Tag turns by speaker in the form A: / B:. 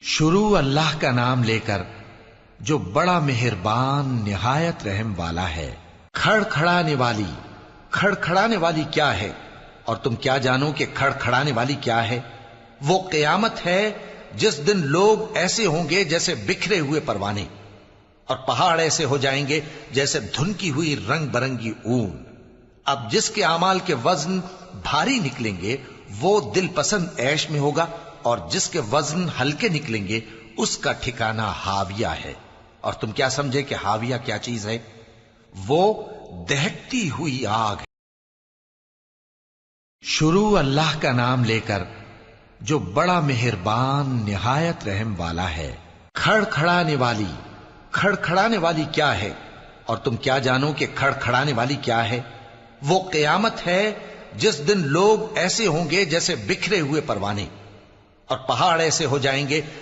A: شروع اللہ کا نام لے کر جو بڑا مہربان نہایت رحم والا ہے۔ کھڑکھڑانے والی کیا ہے، اور تم کیا جانو کہ کھڑکھڑانے والی کیا ہے؟ وہ قیامت ہے جس دن لوگ ایسے ہوں گے جیسے بکھرے ہوئے پروانے، اور پہاڑ ایسے ہو جائیں گے جیسے دھنکی ہوئی رنگ برنگی اون۔ اب جس کے اعمال کے وزن بھاری نکلیں گے وہ دل پسند عیش میں ہوگا، اور جس کے وزن ہلکے نکلیں گے اس کا ٹھکانہ ہاویہ ہے۔ اور تم کیا سمجھے کہ ہاویہ کیا چیز ہے؟ وہ دہکتی ہوئی آگ ہے۔ شروع اللہ کا نام لے کر جو بڑا مہربان نہایت رحم والا ہے۔ کھڑکھڑانے والی کیا ہے، اور تم کیا جانو کہ کھڑکھڑانے والی کیا ہے؟ وہ قیامت ہے جس دن لوگ ایسے ہوں گے جیسے بکھرے ہوئے پروانے، اور پہاڑ ایسے ہو جائیں گے